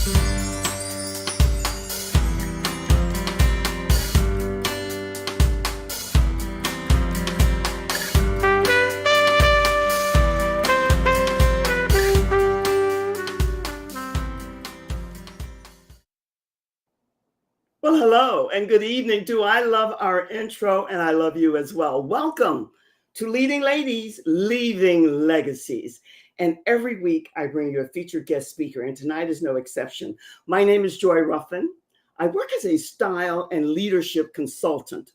Well, hello and good evening. Do I love our intro, and I love you as well. Welcome to Leading Ladies, Leaving Legacies. And every week I bring you a featured guest speaker, and tonight is no exception. My name is Joy Ruffin. I work as a style and leadership consultant,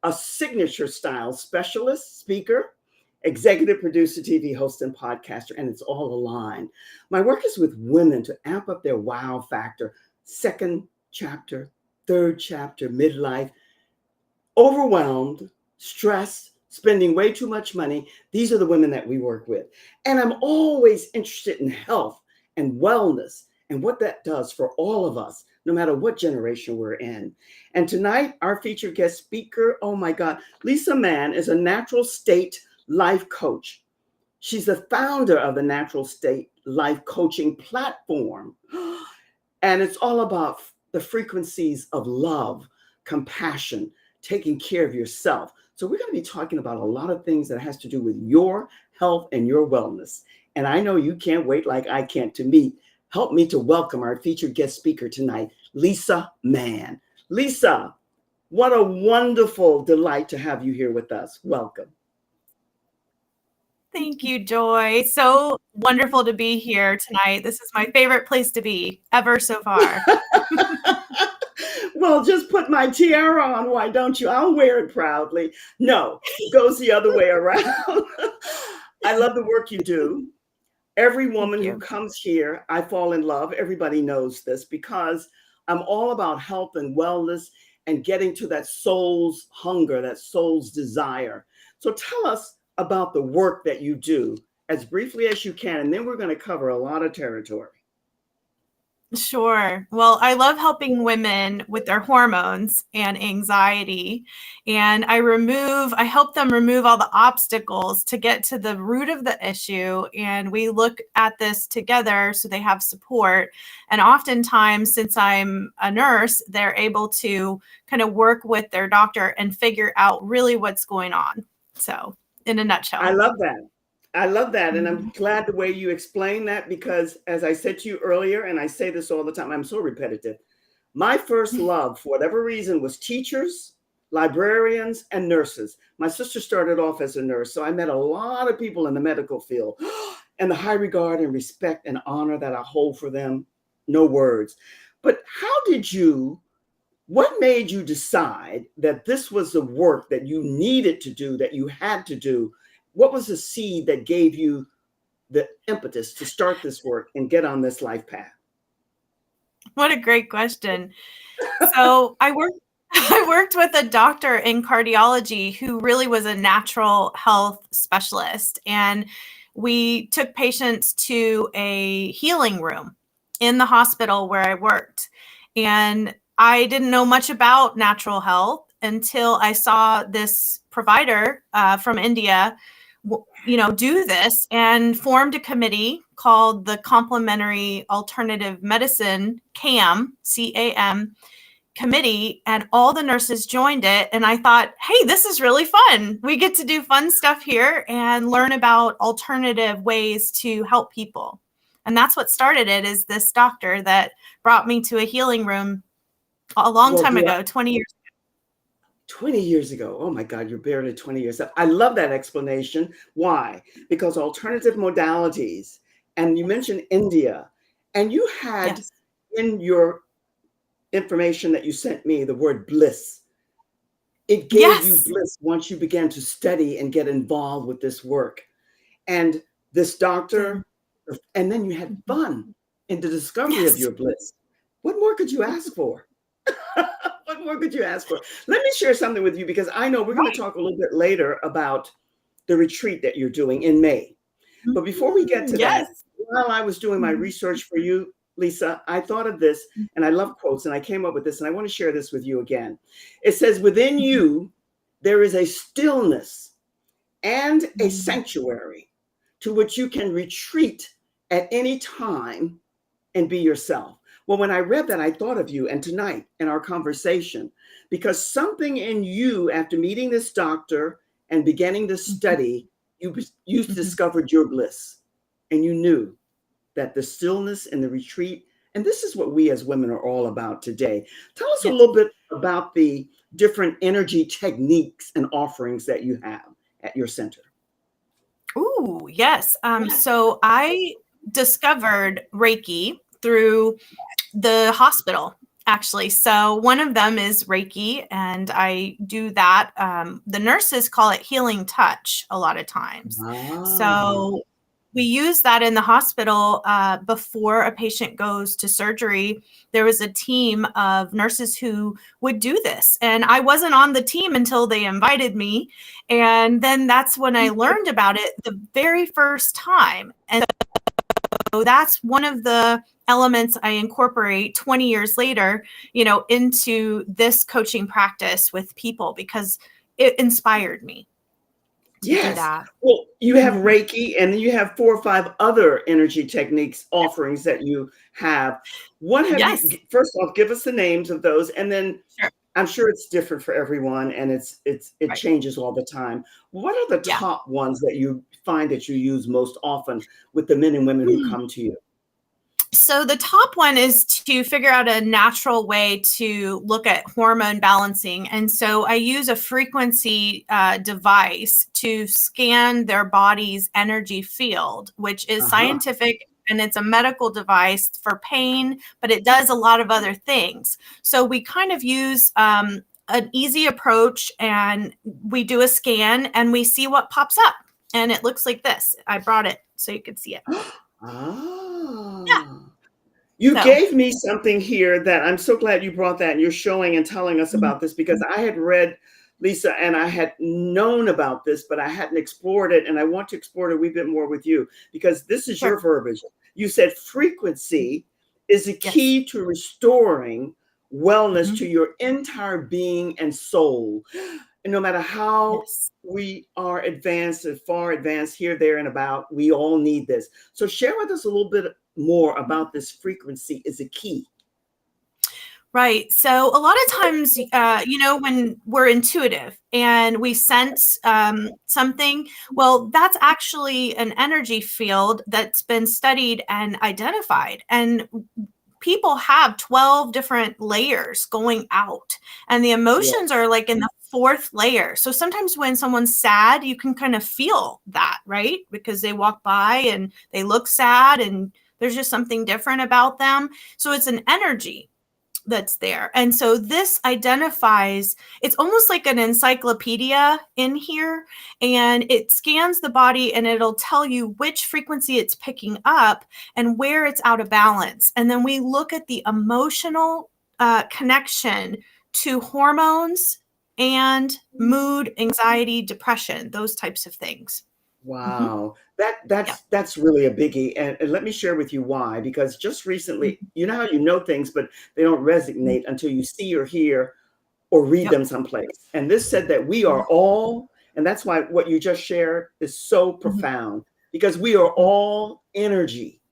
a signature style specialist, speaker, executive producer, TV host, and podcaster, and it's all aligned. My work is with women to amp up their wow factor, second chapter, third chapter, midlife, overwhelmed, stressed, spending way too much money. These are the women that we work with. And I'm always interested in health and wellness and what that does for all of us, no matter what generation we're in. And tonight, our featured guest speaker, oh my God, Lisa Mann is a natural state life coach. She's the founder of the Natural State Life Coaching platform. And it's all about the frequencies of love, compassion, taking care of yourself. So we're going to be talking about a lot of things that has to do with your health and your wellness. And I know you can't wait like I can't to help me to welcome our featured guest speaker tonight, Lisa Mann. Lisa, what a wonderful delight to have you here with us. Welcome. Thank you, Joy. So wonderful to be here tonight. This is my favorite place to be ever so far. Well, just put my tiara on, why don't you? I'll wear it proudly. No, it goes the other way around. I love the work you do. Every woman who comes here, I fall in love. Everybody knows this because I'm all about health and wellness and getting to that soul's hunger, that soul's desire. So tell us about the work that you do as briefly as you can, and then we're going to cover a lot of territory. Sure. Well, I love helping women with their hormones and anxiety, and I help them remove all the obstacles to get to the root of the issue, and we look at this together so they have support. And oftentimes, since I'm a nurse, they're able to kind of work with their doctor and figure out really what's going on. So in a nutshell. I love that. I love that. And I'm glad the way you explain that, because as I said to you earlier, and I say this all the time, I'm so repetitive. My first love, for whatever reason, was teachers, librarians, and nurses. My sister started off as a nurse, so I met a lot of people in the medical field, and the high regard and respect and honor that I hold for them, no words. But what made you decide that this was the work that you needed to do, that you had to do? What was the seed that gave you the impetus to start this work and get on this life path? What a great question. So I worked with a doctor in cardiology who really was a natural health specialist. And we took patients to a healing room in the hospital where I worked. And I didn't know much about natural health until I saw this provider from India do this and formed a committee called the Complementary Alternative Medicine CAM committee, and all the nurses joined it. And I thought, hey, this is really fun. We get to do fun stuff here and learn about alternative ways to help people. And that's what started it, is this doctor that brought me to a healing room a long time ago, 20 years ago. 20 years ago. Oh my God, you're barely 20 years up. I love that explanation. Why? Because alternative modalities, and you mentioned India, and you had in your information that you sent me the word bliss. It gave you bliss once you began to study and get involved with this work. And this doctor, and then you had fun in the discovery of your bliss. What more could you ask for? What more could you ask for? Let me share something with you, because I know we're going to talk a little bit later about the retreat that you're doing in May. But before we get to that, while I was doing my research for you, Lisa, I thought of this, and I love quotes, and I came up with this, and I want to share this with you again. It says, within you, there is a stillness and a sanctuary to which you can retreat at any time and be yourself. Well, when I read that, I thought of you and tonight in our conversation, because something in you, after meeting this doctor and beginning to study, you discovered your bliss, and you knew that the stillness and the retreat, and this is what we as women are all about today. Tell us a Yes. little bit about the different energy techniques and offerings that you have at your center. Ooh, yes. So I discovered Reiki through the hospital, actually. So one of them is Reiki, and I do that. The nurses call it healing touch a lot of times. Ah, So we use that in the hospital before a patient goes to surgery. There was a team of nurses who would do this, and I wasn't on the team until they invited me. And then that's when I learned about it the very first time. And so that's one of the elements I incorporate 20 years later, into this coaching practice with people because it inspired me to do yes. that. Well, you have Mhm. Reiki, and then you have 4 or 5 other energy techniques offerings that you have. What have you? Yes. First off, give us the names of those, and then Sure. I'm sure it's different for everyone, and it Right. changes all the time. What are the Yeah. top ones that you find that you use most often with the men and women who come to you? So the top one is to figure out a natural way to look at hormone balancing. And so I use a frequency device to scan their body's energy field, which is Uh-huh. scientific, and it's a medical device for pain, but it does a lot of other things. So we kind of use an easy approach, and we do a scan and we see what pops up. And it looks like this. I brought it so you could see it. Yeah. Ah. You So. gave me something here that I'm so glad you brought that and you're showing and telling us Mhm. about this, because I had read, Lisa, and I had known about this, but I hadn't explored it. And I want to explore it a wee bit more with you, because this is Sure. your verbiage. You said frequency is a Yes. key to restoring wellness Mhm. to your entire being and soul. And no matter how Yes. we are advanced and far advanced here, there, and about, we all need this. So share with us a little bit more about this frequency is a key. Right. So a lot of times, when we're intuitive and we sense something, well, that's actually an energy field that's been studied and identified. And people have 12 different layers going out, and the Yeah. emotions are like in the fourth layer. So sometimes when someone's sad, you can kind of feel that, right? Because they walk by and they look sad, and there's just something different about them. So it's an energy that's there. And so this identifies, it's almost like an encyclopedia in here, and it scans the body and it'll tell you which frequency it's picking up and where it's out of balance. And then we look at the emotional connection to hormones and mood, anxiety, depression, those types of things. Mhm. Wow. Yeah. That's really a biggie. And let me share with you why. Because just recently, Mhm. you know how you know things, but they don't resonate until you see or hear or read Yep. them someplace. And this said that we Mhm. are all, and that's why what you just shared is so Mhm. profound, because we are Mhm. all energy.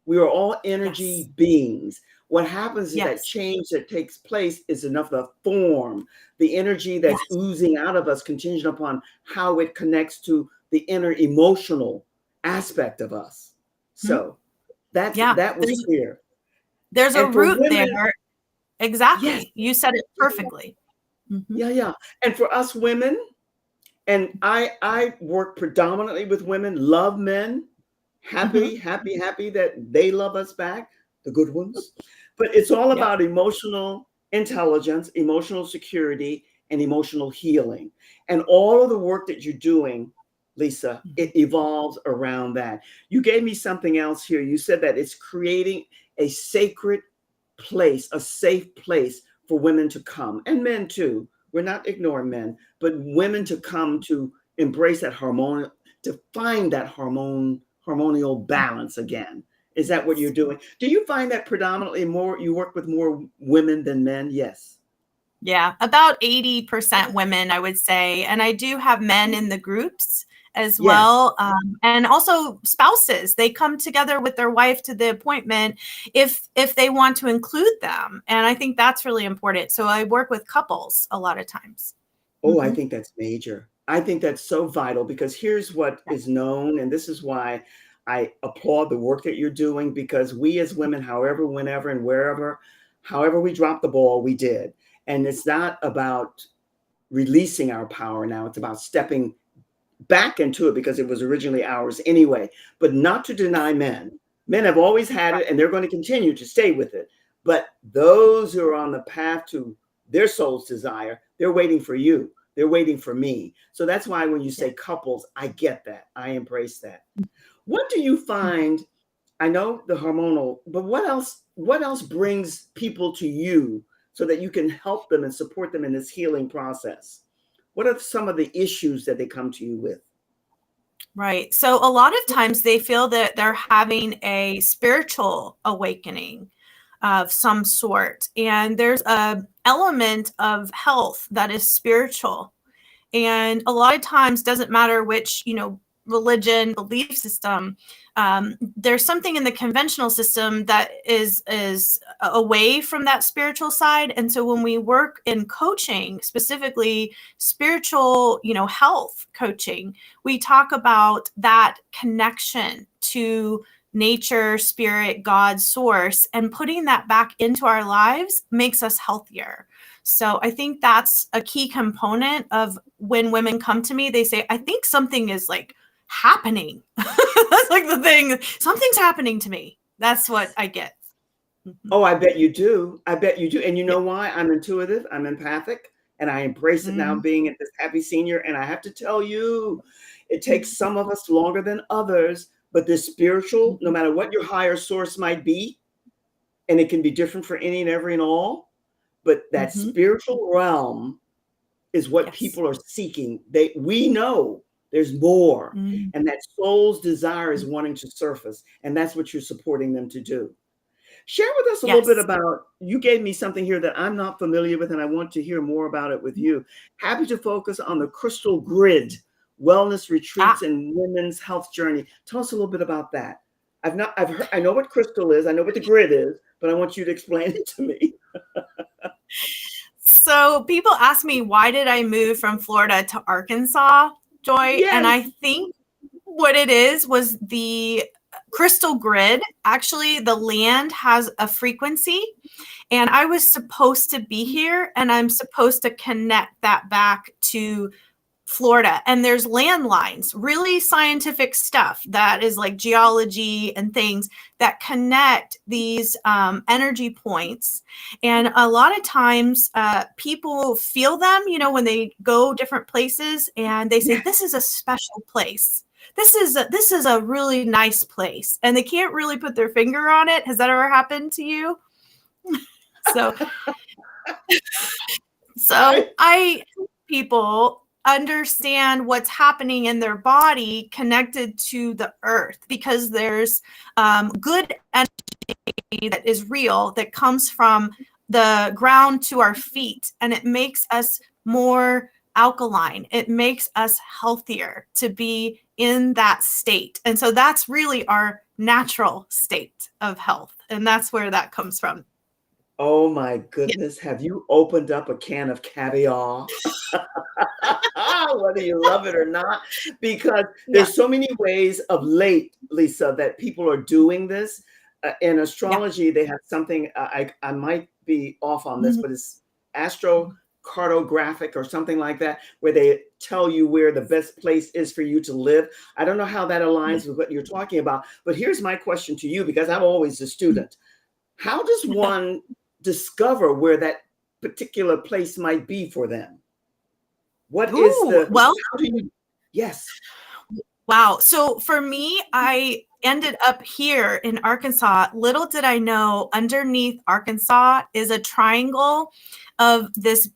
We are all Yes. energy beings. What happens is that Yes. change that takes place is enough the form, the energy that's Yes. oozing out of us, contingent upon how it connects to the inner emotional aspect of us. Mhm. So that Yeah. that was clear. There's a And for root there. women, yes, Exactly. You said it yeah, perfectly. Mhm. yeah, yeah. And for us women, and I work predominantly with women, love men, Mhm. happy that they love us back, the good ones. But it's all Yep. about emotional intelligence, emotional security, and emotional healing. And all of the work that you're doing, Lisa, Mhm. it evolves around that. You gave me something else here. You said that it's creating a sacred place, a safe place for women to come, and men too. We're not ignoring men, but women to come to embrace that harmonious, to find that harmonial balance again. Is that what you're Yes. doing? Do you find that predominantly more you work with more women than men? Yes. Yeah, about 80% women, I would say. And I do have men in the groups as Yes. well. And also spouses, they come together with their wife to the appointment if they want to include them. And I think that's really important. So I work with couples a lot of times. Oh, I think that's major. I think that's so vital because here's what is known, and this is why I applaud the work that you're doing, because we as women, however, whenever, and wherever, however we dropped the ball, we did. And it's not about releasing our power now, it's about stepping back into it because it was originally ours anyway, but not to deny men. Men have always had it and they're going to continue to stay with it. But those who are on the path to their soul's desire, they're waiting for you. They're waiting for me. So that's why when you say couples, I get that. I embrace that. What do you find? I know the hormonal, but what else brings people to you so that you can help them and support them in this healing process? What are some of the issues that they come to you with? Right. So a lot of times they feel that they're having a spiritual awakening of some sort. And there's a element of health that is spiritual. And a lot of times doesn't matter which, religion, belief system. There's something in the conventional system that is away from that spiritual side. And so when we work in coaching, specifically spiritual, health coaching, we talk about that connection to nature, spirit, God, source, and putting that back into our lives makes us healthier. So I think that's a key component of when women come to me, they say, I think something is like happening. That's like the thing. Something's happening to me. That's what I get. Oh, I bet you do. I bet you do. And you know why? I'm intuitive, I'm empathic, and I embrace it now being at this happy senior. And I have to tell you, it takes some of us longer than others, but this spiritual, no matter what your higher source might be, and it can be different for any and every and all, but that spiritual realm is what people are seeking. We know there's more, and that soul's desire is wanting to surface, and that's what you're supporting them to do. Share with us a little bit about, you gave me something here that I'm not familiar with, and I want to hear more about it with you. Happy to focus on the crystal grid, wellness retreats and women's health journey. Tell us a little bit about that. I know what crystal is, I know what the grid is, but I want you to explain it to me. So people ask me, why did I move from Florida to Arkansas, Joy? Yes. And I think what it is was the crystal grid. Actually, the land has a frequency, and I was supposed to be here, and I'm supposed to connect that back to Florida. And there's landlines, really scientific stuff that is like geology and things that connect these energy points. And a lot of times people feel them, when they go different places, and they say, this is a special place. This is a really nice place. And they can't really put their finger on it. Has that ever happened to you? So I people understand what's happening in their body connected to the earth, because there's good energy that is real that comes from the ground to our feet, and it makes us more alkaline. It makes us healthier to be in that state. And so that's really our natural state of health. And that's where that comes from. Oh my goodness. Have you opened up a can of caviar? Whether you love it or not, because there's so many ways of late, Lisa, that people are doing this. In astrology, they have something, I might be off on this, but it's astrocartographic or something like that, where they tell you where the best place is for you to live. I don't know how that aligns with what you're talking about, but here's my question to you, because I'm always a student. How does one discover where that particular place might be for them? What is the, how do you, yes. Wow. So for me, I ended up here in Arkansas. Little did I know, underneath Arkansas is a triangle of this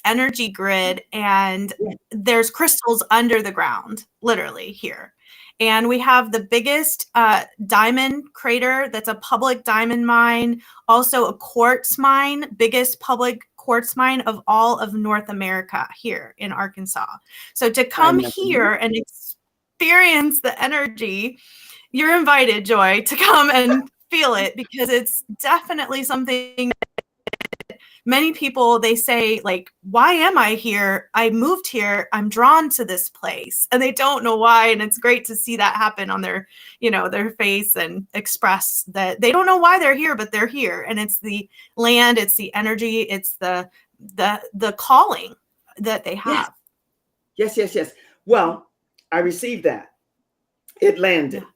energy grid, and there's crystals under the ground, literally here. And we have the biggest diamond crater that's a public diamond mine, also a quartz mine, biggest public quartz mine of all of North America here in Arkansas. So to come here and experience the energy, you're invited, Joy, to come and feel it, because it's definitely something that many people, they say, like, why am I here? I moved here. I'm drawn to this place, and they don't know why. And it's great to see that happen on their, their face, and express that they don't know why they're here, but they're here. And it's the land, it's the energy, it's the calling that they have. Yes. Well, I received that. It landed. Yeah.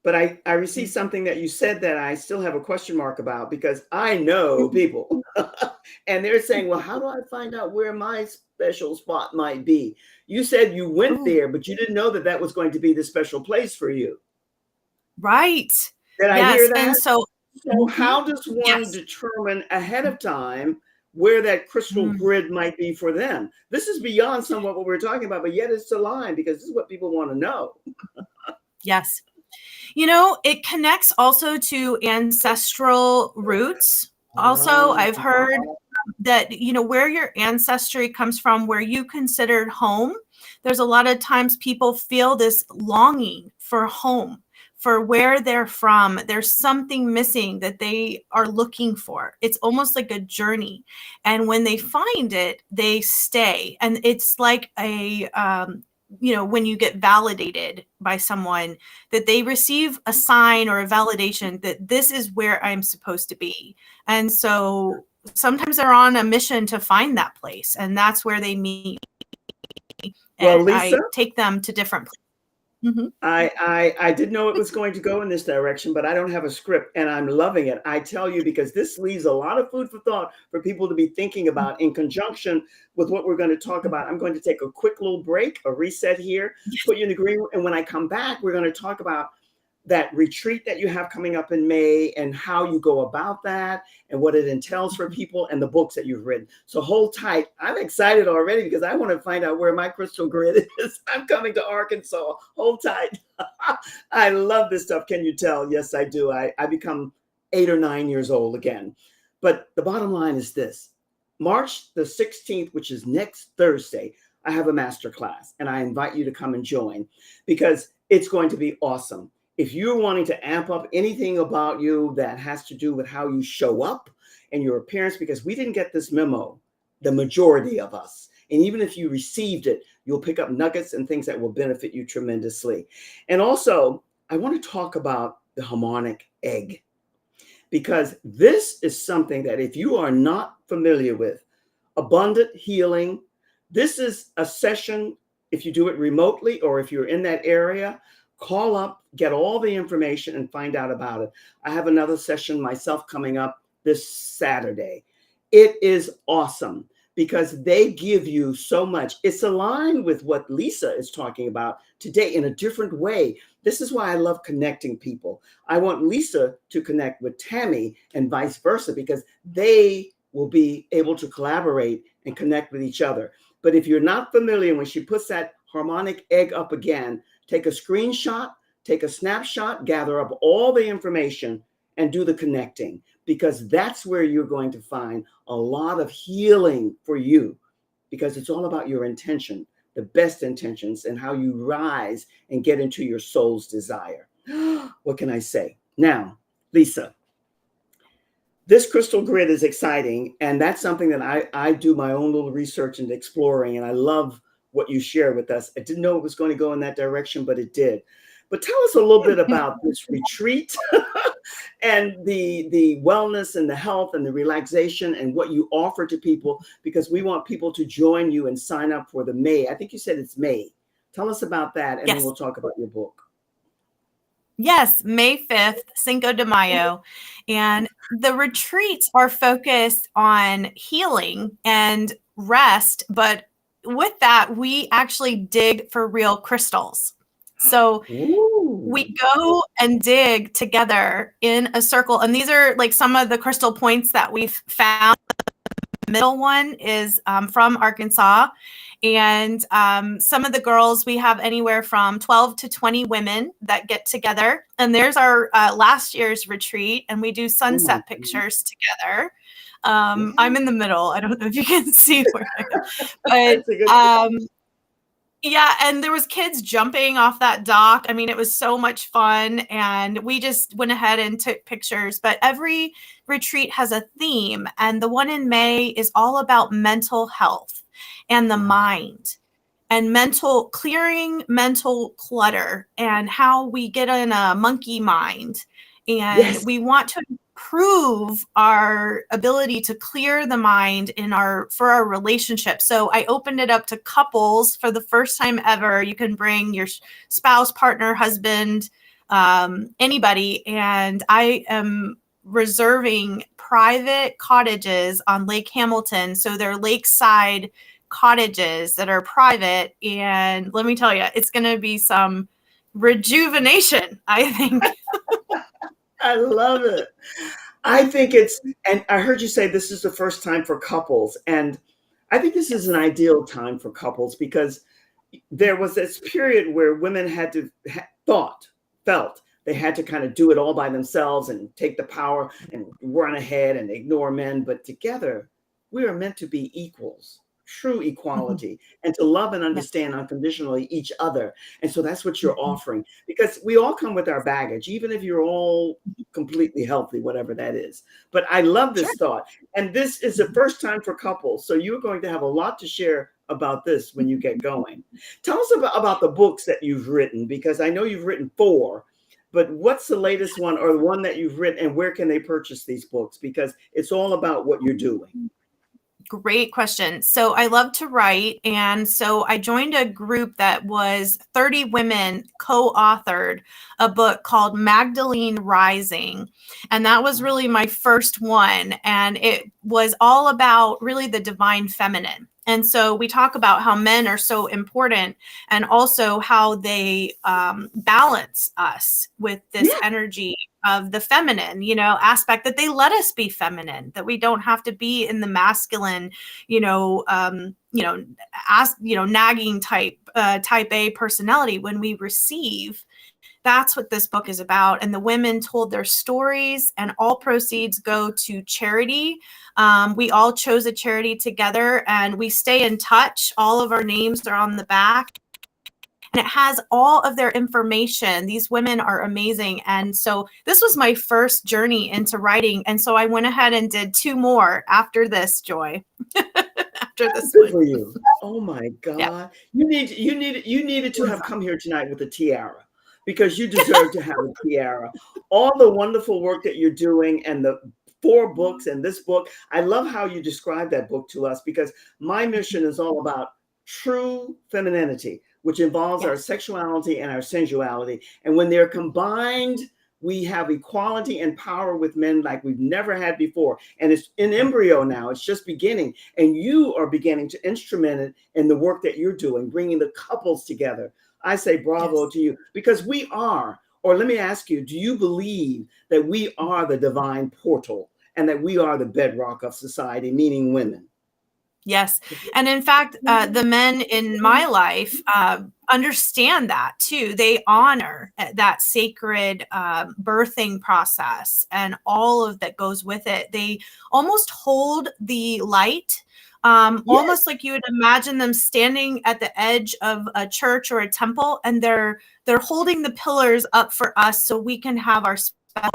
But I received something that you said that I still have a question mark about, because I know people and they're saying, well, how do I find out where my special spot might be? You said you went there, but you didn't know that that was going to be the special place for you. Right. Did I hear that? And so how does one determine ahead of time where that crystal grid might be for them? This is beyond somewhat what we're talking about, but yet it's aligned, because this is what people want to know. Yes. It connects also to ancestral roots. Also, I've heard that, where your ancestry comes from, where you considered home, there's a lot of times people feel this longing for home, for where they're from. There's something missing that they are looking for. It's almost like a journey. And when they find it, they stay. And it's like a, when you get validated by someone, that they receive a sign or a validation that this is where I'm supposed to be. And so sometimes they're on a mission to find that place, and that's where they meet. And Lisa, I take them to different places. Mm-hmm. I didn't know it was going to go in this direction, but I don't have a script, and I'm loving it. I tell you, because this leaves a lot of food for thought for people to be thinking about in conjunction with what we're going to talk about. I'm going to take a quick little break, a reset here, put you in the green room. And when I come back, we're going to talk about that retreat that you have coming up in May, and how you go about that, and what it entails for people, and the books that you've written. So hold tight. I'm excited already, because I want to find out where my crystal grid is. I'm coming to Arkansas. Hold tight. I love this stuff. Can you tell? Yes, I do. I become 8 or 9 years old again. But the bottom line is this: March the 16th, which is next Thursday, I have a masterclass, and I invite you to come and join, because it's going to be awesome. If you're wanting to amp up anything about you that has to do with how you show up and your appearance, because we didn't get this memo, the majority of us. And even if you received it, you'll pick up nuggets and things that will benefit you tremendously. And also, I want to talk about the harmonic egg, because this is something that, if you are not familiar with, abundant healing, this is a session. If you do it remotely, or if you're in that area, call up, get all the information, and find out about it. I have another session myself coming up this Saturday. It is awesome, because they give you so much. It's aligned with what Lisa is talking about today in a different way. This is why I love connecting people. I want Lisa to connect with Tammy, and vice versa, because they will be able to collaborate and connect with each other. But if you're not familiar, when she puts that harmonic egg up again, take a screenshot, take a snapshot, gather up all the information, and do the connecting, because that's where you're going to find a lot of healing for you, because it's all about your intention, the best intentions, and how you rise and get into your soul's desire. What can I say? Now, Lisa, this crystal grid is exciting, and that's something that I do my own little research and exploring, and I love what you share with us. I didn't know it was going to go in that direction, but it did. But tell us a little bit about this retreat and the wellness and the health and the relaxation, and what you offer to people, because we want people to join you and sign up for the May. I think you said it's May. Tell us about that, and then we'll talk about your book. Yes, May 5th, Cinco de Mayo. And the retreats are focused on healing and rest, but with that, we actually dig for real crystals. So we go and dig together in a circle. And these are like some of the crystal points that we've found. The middle one is from Arkansas. And some of the girls, we have anywhere from 12 to 20 women that get together. And there's our last year's retreat, and we do sunset pictures together. I'm in the middle. I don't know if you can see where I am. But Yeah, and there was kids jumping off that dock. I mean, it was so much fun, and we just went ahead and took pictures. But every retreat has a theme, and the one in May is all about mental health and the mind and clearing mental clutter and how we get in a monkey mind. And Yes. we want to improve our ability to clear the mind for our relationship. So I opened it up to couples for the first time ever. You can bring your spouse, partner, husband, anybody. And I am reserving private cottages on Lake Hamilton. So they're lakeside cottages that are private. And let me tell you, it's going to be some rejuvenation, I think. I love it. I think and I heard you say this is the first time for couples. And I think this is an ideal time for couples because there was this period where women had to felt they had to kind of do it all by themselves and take the power and run ahead and ignore men. But together, we are meant to be equals, true equality, and to love and understand unconditionally each other. And so that's what you're offering, because we all come with our baggage, even if you're all completely healthy, whatever that is. But I love this thought. And this is the first time for couples. So you're going to have a lot to share about this when you get going. Tell us about the books that you've written, because I know you've written 4, but what's the latest one or the one that you've written, and where can they purchase these books? Because it's all about what you're doing. Great question. So I love to write. And so I joined a group that was 30 women co-authored a book called Magdalene Rising. And that was really my first one. And it was all about really the divine feminine. And so we talk about how men are so important and also how they balance us with this energy of the feminine, aspect, that they let us be feminine, that we don't have to be in the masculine, nagging type A personality when we receive. That's what this book is about. And the women told their stories, and all proceeds go to charity. We all chose a charity together, and we stay in touch. All of our names are on the back, and it has all of their information. These women are amazing. And so this was my first journey into writing. And so I went ahead and did 2 more after this, Joy. After this Good one. for you. Oh my God. Yeah. You needed to have come here tonight with a tiara, because you deserve to have a tiara. All the wonderful work that you're doing, and the 4 books and this book. I love how you describe that book to us, because my mission is all about true femininity, which involves our sexuality and our sensuality. And when they're combined, we have equality and power with men like we've never had before. And it's in embryo now. It's just beginning. And you are beginning to instrument it in the work that you're doing, bringing the couples together. I say bravo to you, because we are, or let me ask you, do you believe that we are the divine portal and that we are the bedrock of society, meaning women? Yes. And in fact, the men in my life understand that too. They honor that sacred birthing process and all of that goes with it. They almost hold the light, almost like you would imagine them standing at the edge of a church or a temple, and they're holding the pillars up for us so we can have our special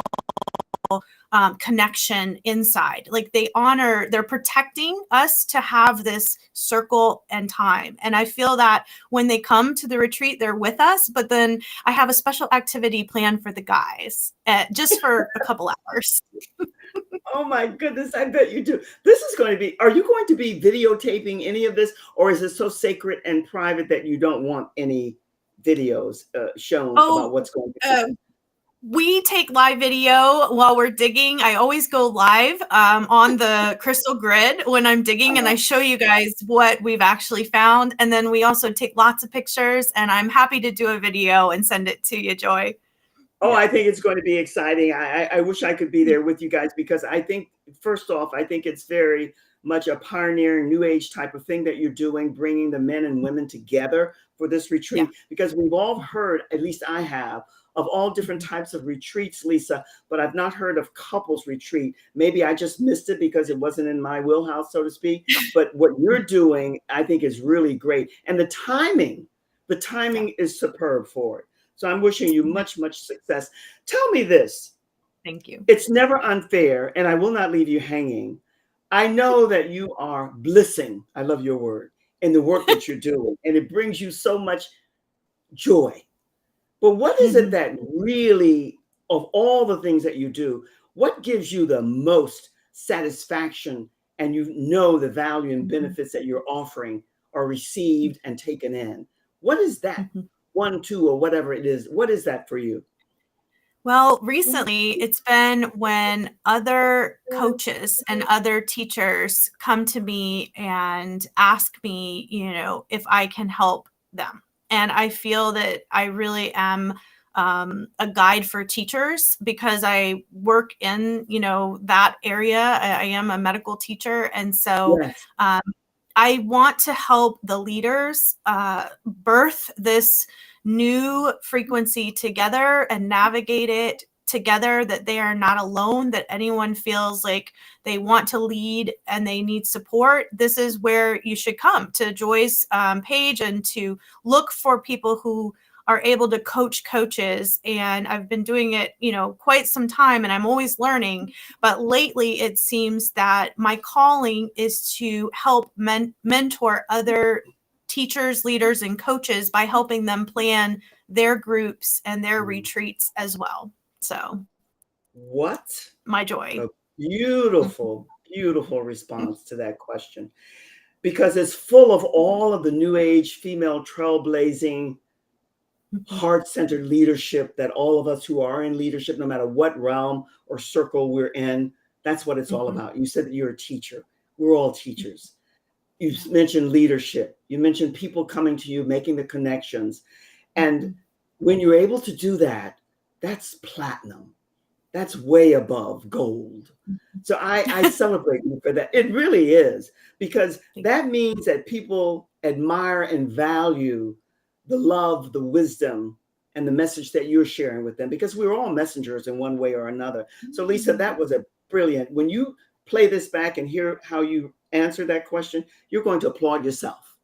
connection inside. Like they're protecting us to have this circle and time. And I feel that when they come to the retreat, they're with us, but then I have a special activity planned for the guys just for a couple hours. Oh my goodness, I bet you do. This is going to be, are you going to be videotaping any of this, or is it so sacred and private that you don't want any videos shown about what's going on? We take live video while we're digging. I always go live on the crystal grid when I'm digging, and I show you guys what we've actually found. And then we also take lots of pictures, and I'm happy to do a video and send it to you, Joy. Oh, I think it's going to be exciting. I wish I could be there with you guys, because I think, first off, I think it's very much a pioneering new age type of thing that you're doing, bringing the men and women together for this retreat, because we've all heard, at least I have, of all different types of retreats, Lisa, but I've not heard of couples retreat. Maybe I just missed it because it wasn't in my wheelhouse, so to speak. But what you're doing, I think, is really great. And the timing The timing is superb for it. So I'm wishing you much, much success. Tell me this. Thank you. It's never unfair, and I will not leave you hanging. I know that you are blissing, I love your word, in the work that you're doing, and it brings you so much joy. But what is it that really, of all the things that you do, what gives you the most satisfaction and you know the value and benefits that you're offering are received and taken in? What is that? 1, 2, or whatever it is. What is that for you? Well, recently it's been when other coaches and other teachers come to me and ask me, if I can help them. And I feel that I really am a guide for teachers because I work in, that area. I am a medical teacher. And so Yes. I want to help the leaders birth this new frequency together and navigate it together, that they are not alone, that anyone feels like they want to lead and they need support. This is where you should come to Joy's page and to look for people who are able to coach coaches. And I've been doing it, quite some time, and I'm always learning. But lately it seems that my calling is to help mentor other teachers, leaders, and coaches by helping them plan their groups and their retreats as well. So what my joy. a beautiful, beautiful response to that question, because it's full of all of the new age female trailblazing heart-centered leadership that all of us who are in leadership, no matter what realm or circle we're in, that's what it's all about. You said that you're a teacher. We're all teachers. You mentioned leadership. You mentioned people coming to you, making the connections. And when you're able to do that, that's platinum. That's way above gold. So I celebrate you for that. It really is, because that means that people admire and value the love, the wisdom, and the message that you're sharing with them, because we're all messengers in one way or another. So Lisa, that was a brilliant. When you play this back and hear how you answer that question, you're going to applaud yourself.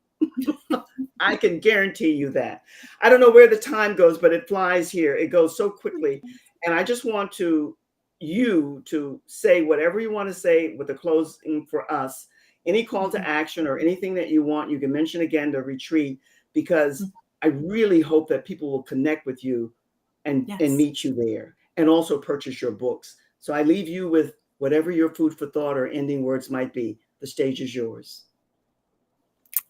I can guarantee you that. I don't know where the time goes, but it flies here. It goes so quickly. And I just want you to say whatever you want to say with the closing for us. Any call to action or anything that you want, you can mention again the retreat, because I really hope that people will connect with you and meet you there, and also purchase your books. So I leave you with whatever your food for thought or ending words might be. The stage is yours.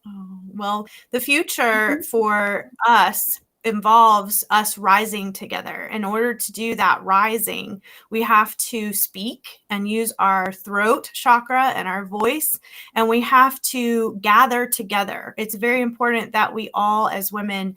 Oh, well, the future for us involves us rising together. In order to do that rising, we have to speak and use our throat chakra and our voice, and we have to gather together. It's very important that we all, as women,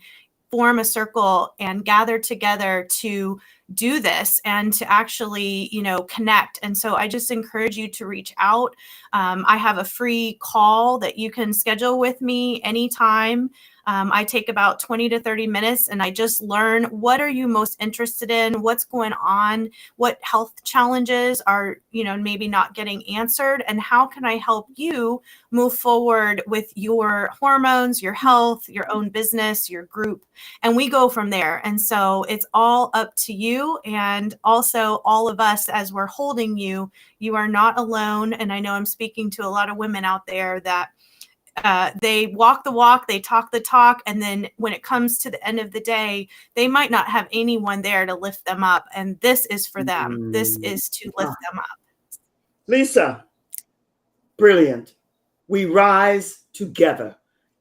form a circle and gather together to do this and to actually, connect. And so I just encourage you to reach out. I have a free call that you can schedule with me anytime. I take about 20 to 30 minutes and I just learn, what are you most interested in? What's going on? What health challenges are, maybe not getting answered? And how can I help you move forward with your hormones, your health, your own business, your group? And we go from there. And so it's all up to you. And also all of us, as we're holding you, you are not alone. And I know I'm speaking to a lot of women out there that they walk the walk, they talk the talk, and then when it comes to the end of the day, they might not have anyone there to lift them up. And this is for them. This is to lift them up. Lisa, brilliant. We rise together,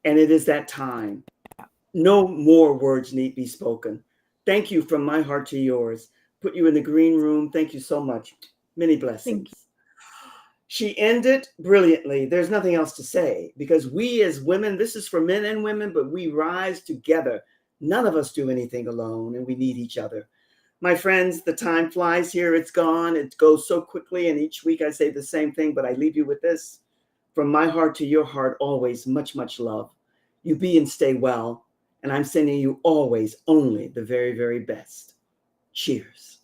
and it is that time. No more words need be spoken. Thank you from my heart to yours. Put you in the green room. Thank you so much. Many blessings. She ended brilliantly. There's nothing else to say, because we as women, this is for men and women, but we rise together. None of us do anything alone, and we need each other. My friends, the time flies here. It's gone. It goes so quickly. And each week I say the same thing, but I leave you with this. From my heart to your heart, always much, much love. You be and stay well. And I'm sending you always only the very, very best. Cheers.